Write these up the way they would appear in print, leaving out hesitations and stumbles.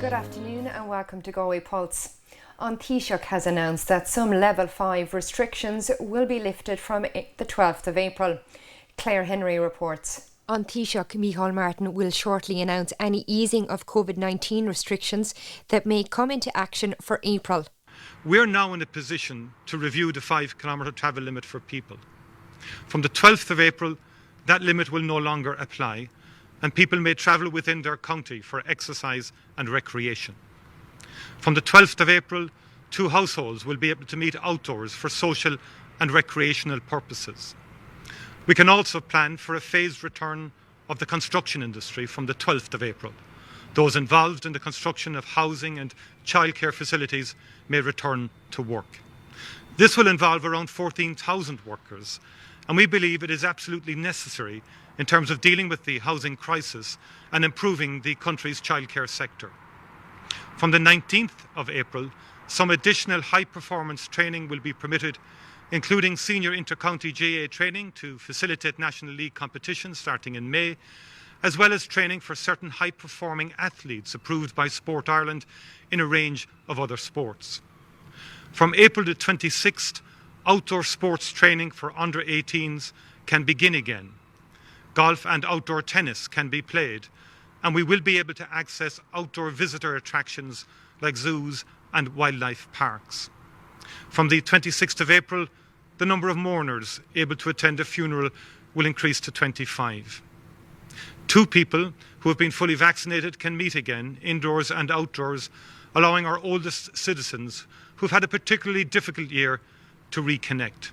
Good afternoon and welcome to Galway Pulse. An Taoiseach has announced that some level 5 restrictions will be lifted from the 12th of April. Claire Henry reports. An Taoiseach Micheál Martin will shortly announce any easing of COVID-19 restrictions that may come into action for April. We're now in a position to review the 5-kilometre travel limit for people. From the 12th of April, that limit will no longer apply, and people may travel within their county for exercise and recreation. From the 12th of April, 2 households will be able to meet outdoors for social and recreational purposes. We can also plan for a phased return of the construction industry from the 12th of April. Those involved in the construction of housing and childcare facilities may return to work. This will involve around 14,000 workers, and we believe it is absolutely necessary in terms of dealing with the housing crisis and improving the country's childcare sector. From the 19th of April, some additional high-performance training will be permitted, including senior inter-county GAA training to facilitate National League competitions starting in May, as well as training for certain high-performing athletes approved by Sport Ireland in a range of other sports. From April the 26th, outdoor sports training for under-18s can begin again. Golf and outdoor tennis can be played, and we will be able to access outdoor visitor attractions like zoos and wildlife parks. From the 26th of April, the number of mourners able to attend a funeral will increase to 25. 2 people who have been fully vaccinated can meet again, indoors and outdoors, allowing our oldest citizens who've had a particularly difficult year to reconnect.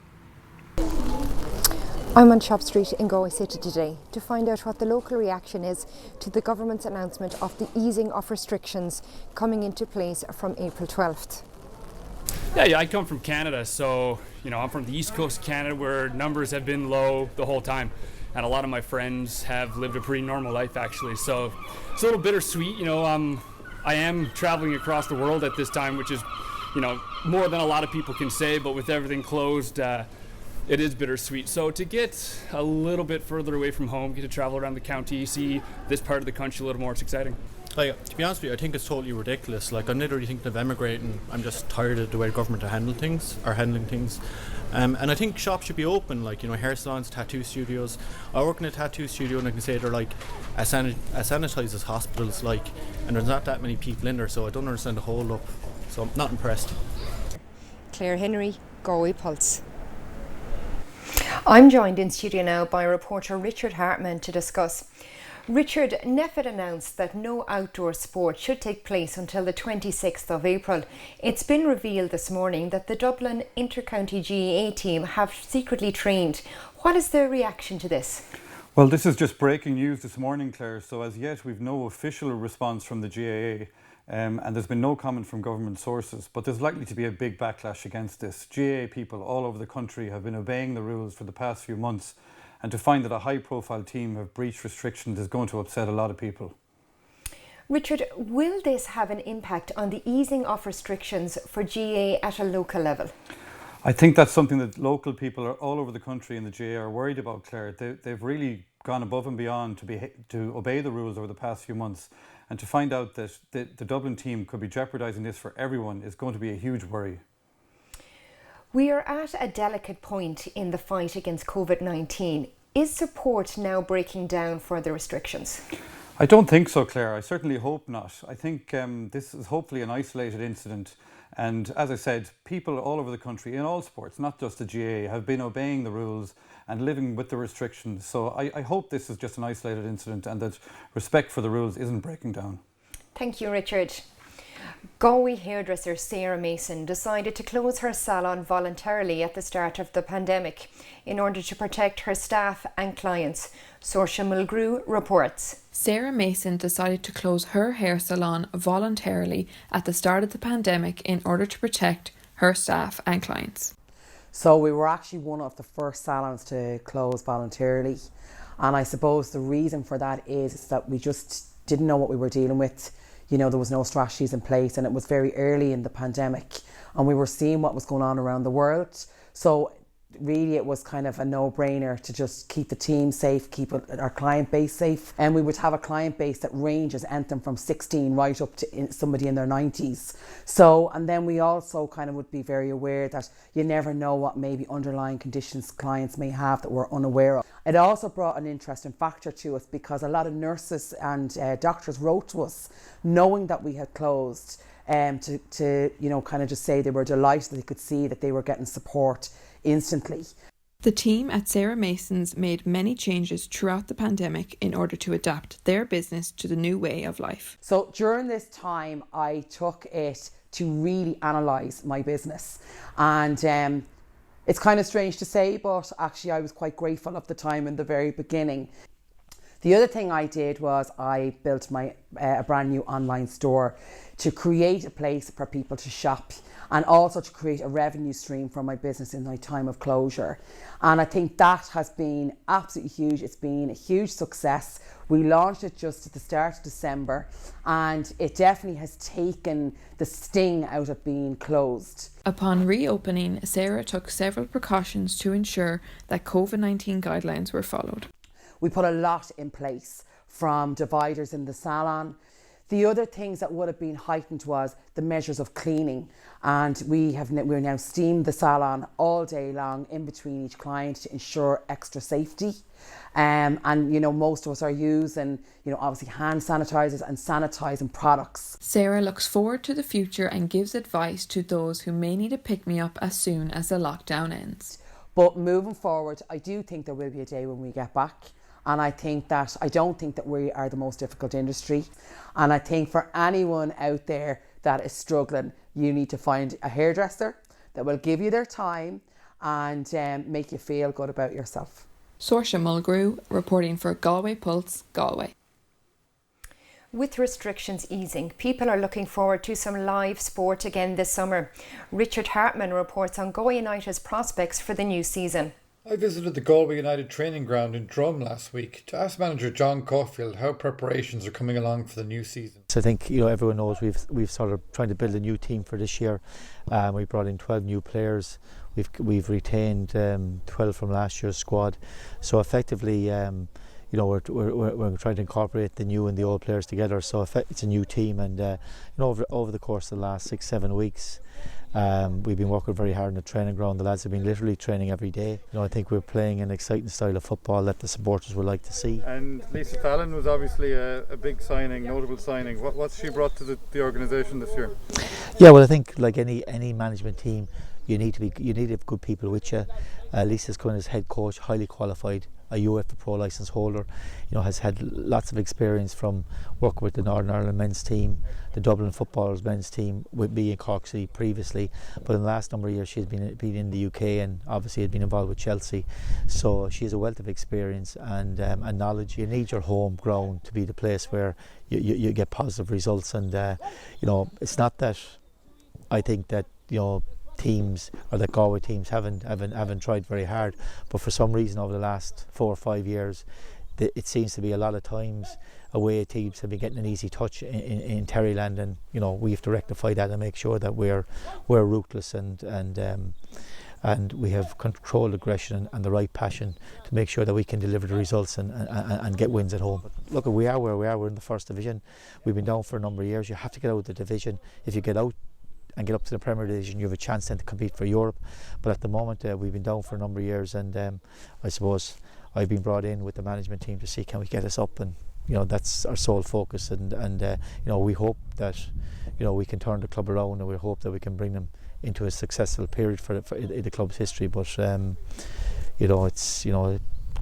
I'm on Shop Street in Galway City today to find out what the local reaction is to the government's announcement of the easing of restrictions coming into place from April 12th. Yeah, I come from Canada, so I'm from the east coast of Canada where numbers have been low the whole time, and a lot of my friends have lived a pretty normal life actually, so it's a little bittersweet. I am traveling across the world at this time, which is more than a lot of people can say, but with everything closed, it is bittersweet. So to get a little bit further away from home, get to travel around the county, see this part of the country a little more, it's exciting. To be honest with you, I think it's totally ridiculous. I'm literally thinking of emigrating. I'm just tired of the way government are handling things. And I think shops should be open, hair salons, tattoo studios. I work in a tattoo studio and I can say they're as sanitized as hospitals, and there's not that many people in there, so I don't understand the hold up. So I'm not impressed. Claire Henry, Galway Pulse. I'm joined in studio now by reporter Richard Hartman to discuss. Richard, NEFIT announced that no outdoor sport should take place until the 26th of April. It's been revealed this morning that the Dublin Inter-County GAA team have secretly trained. What is the reaction to this? Well, this is just breaking news this morning, Claire. So as yet, we've no official response from the GAA. And there's been no comment from government sources, but there's likely to be a big backlash against this. GAA people all over the country have been obeying the rules for the past few months, and to find that a high-profile team have breached restrictions is going to upset a lot of people. Richard, will this have an impact on the easing of restrictions for GAA at a local level? I think that's something that local people all over the country in the GAA are worried about, Claire. They've really gone above and beyond to obey the rules over the past few months. And to find out that the Dublin team could be jeopardising this for everyone is going to be a huge worry. We are at a delicate point in the fight against COVID-19. Is support now breaking down for the restrictions? I don't think so, Claire. I certainly hope not. I think this is hopefully an isolated incident. And as I said, people all over the country in all sports, not just the GAA, have been obeying the rules and living with the restrictions. So I hope this is just an isolated incident and that respect for the rules isn't breaking down. Thank you, Richard. Galway hairdresser Sarah Mason decided to close her salon voluntarily at the start of the pandemic in order to protect her staff and clients. Saoirse Mulgrew reports. Sarah Mason decided to close her hair salon voluntarily at the start of the pandemic in order to protect her staff and clients. So we were actually one of the first salons to close voluntarily, and I suppose the reason for that is that we just didn't know what we were dealing with. There was no strategies in place, and it was very early in the pandemic and we were seeing what was going on around the world. So Really, it was kind of a no-brainer to just keep the team safe, keep our client base safe. And we would have a client base that ranges anything from 16 right up to somebody in their 90s. So, and then we also kind of would be very aware that you never know what maybe underlying conditions clients may have that we're unaware of. It also brought an interesting factor to us because a lot of nurses and doctors wrote to us knowing that we had closed to kind of just say they were delighted that they could see that they were getting support instantly. The team at Sarah Mason's made many changes throughout the pandemic in order to adapt their business to the new way of life. So during this time, I took it to really analyse my business. And it's kind of strange to say, but actually I was quite grateful of the time in the very beginning. The other thing I did was I built a brand new online store to create a place for people to shop and also to create a revenue stream for my business in my time of closure. And I think that has been absolutely huge. It's been a huge success. We launched it just at the start of December and it definitely has taken the sting out of being closed. Upon reopening, Sarah took several precautions to ensure that COVID-19 guidelines were followed. We put a lot in place, from dividers in the salon. The other things that would have been heightened was the measures of cleaning, and we're now steamed the salon all day long in between each client to ensure extra safety. And most of us are using obviously hand sanitizers and sanitizing products. Sarah looks forward to the future and gives advice to those who may need a pick-me-up as soon as the lockdown ends. But moving forward, I do think there will be a day when we get back. And I don't think that we are the most difficult industry. And I think for anyone out there that is struggling, you need to find a hairdresser that will give you their time and make you feel good about yourself. Saoirse Mulgrew, reporting for Galway Pulse, Galway. With restrictions easing, people are looking forward to some live sport again this summer. Richard Hartman reports on Galway United's prospects for the new season. I visited the Galway United training ground in Drum last week to ask manager John Caulfield how preparations are coming along for the new season. So I think everyone knows we've sort of trying to build a new team for this year. We brought in 12 new players. We've retained 12 from last year's squad. So effectively, we're trying to incorporate the new and the old players together. So it's a new team, and over the course of the last 6-7 weeks. We've been working very hard on the training ground. The lads have been literally training every day. I think we're playing an exciting style of football that the supporters would like to see. And Lisa Fallon was obviously a big signing, notable signing. What's she brought to the organisation this year? Yeah, well, I think like any management team, you need to have good people with you. Lisa's coming as head coach, highly qualified, a UEFA Pro licence holder, has had lots of experience from working with the Northern Ireland men's team, the Dublin Footballers men's team, with me in Cork City previously. But in the last number of years, she's been in the UK and obviously had been involved with Chelsea. So she has a wealth of experience and knowledge. You need your home ground to be the place where you get positive results. And it's not that I think that teams or the Galway teams haven't tried very hard, but for some reason over the last 4 or 5 years it seems to be a lot of times away teams have been getting an easy touch in Terryland, and we have to rectify that and make sure that we're ruthless and we have controlled aggression and the right passion to make sure that we can deliver the results and get wins at home. Look, we are where we are. We're in the first division. We've been down for a number of years. You have to get out of the division. If you get out and get up to the Premier Division, you have a chance then to compete for Europe. But at the moment, we've been down for a number of years, and I suppose I've been brought in with the management team to see can we get us up, and that's our sole focus. And we hope that we can turn the club around, and we hope that we can bring them into a successful period for the club's history. But it's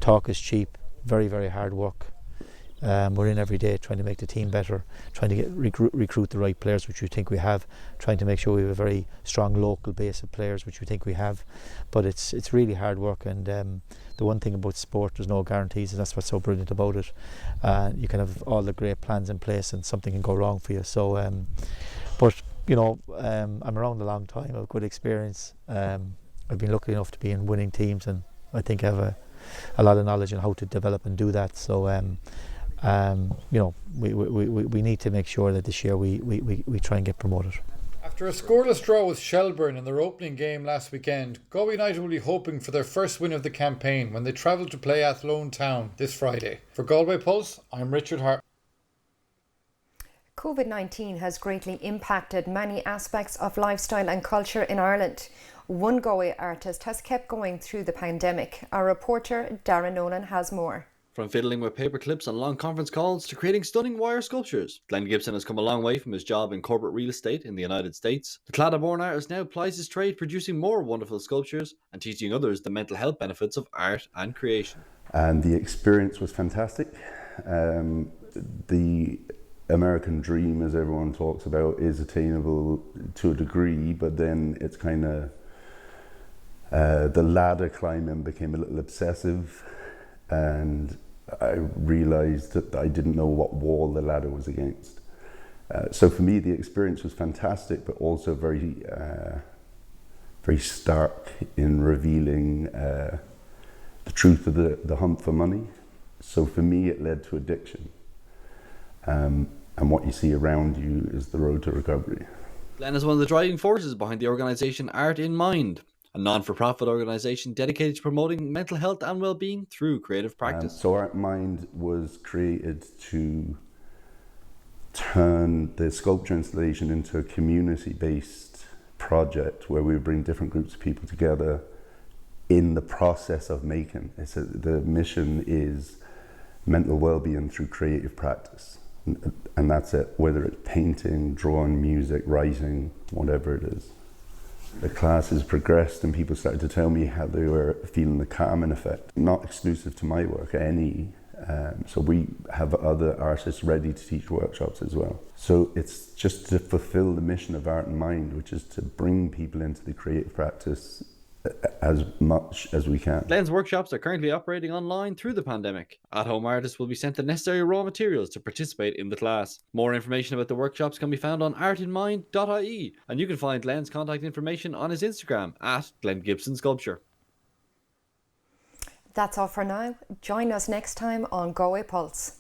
talk is cheap. Very, very hard work. We're in every day trying to make the team better, trying to recruit the right players, which we think we have, trying to make sure we have a very strong local base of players, which we think we have. But it's really hard work, and the one thing about sport, there's no guarantees, and that's what's so brilliant about it. You can have all the great plans in place and something can go wrong for you. So I'm around a long time, I have good experience. I've been lucky enough to be in winning teams, and I think I have a lot of knowledge on how to develop and do that. So we need to make sure that this year we try and get promoted. After a scoreless draw with Shelburne in their opening game last weekend, Galway United will be hoping for their first win of the campaign when they travel to play Athlone Town this Friday. For Galway Pulse, I'm Richard Hart. COVID-19 has greatly impacted many aspects of lifestyle and culture in Ireland. One Galway artist has kept going through the pandemic. Our reporter Darren Nolan has more. From fiddling with paper clips and long conference calls to creating stunning wire sculptures, Glenn Gibson has come a long way from his job in corporate real estate in the United States. The Claddagh-born artist now plies his trade producing more wonderful sculptures and teaching others the mental health benefits of art and creation. And the experience was fantastic. The American dream, as everyone talks about, is attainable to a degree, but then it's kind of the ladder climbing became a little obsessive, and I realized that I didn't know what wall the ladder was against. So for me, the experience was fantastic, but also very stark in revealing the truth of the hunt for money. So for me, it led to addiction. And what you see around you is the road to recovery. Glenn is one of the driving forces behind the organisation Art in Mind, a non-for-profit organisation dedicated to promoting mental health and well-being through creative practice. So Art in Mind was created to turn the sculpture installation into a community-based project where we bring different groups of people together in the process of making. The mission is mental well-being through creative practice. And that's it, whether it's painting, drawing, music, writing, whatever it is. The classes progressed and people started to tell me how they were feeling the calming effect. Not exclusive to my work, so we have other artists ready to teach workshops as well. So it's just to fulfill the mission of Art in Mind, which is to bring people into the creative practice as much as we can. Glenn's workshops are currently operating online through the pandemic. At-home artists will be sent the necessary raw materials to participate in the class. More information about the workshops can be found on artinmind.ie, and you can find Glenn's contact information on his Instagram at Glenn Gibson Sculpture. That's all for now. Join us next time on Galway Pulse.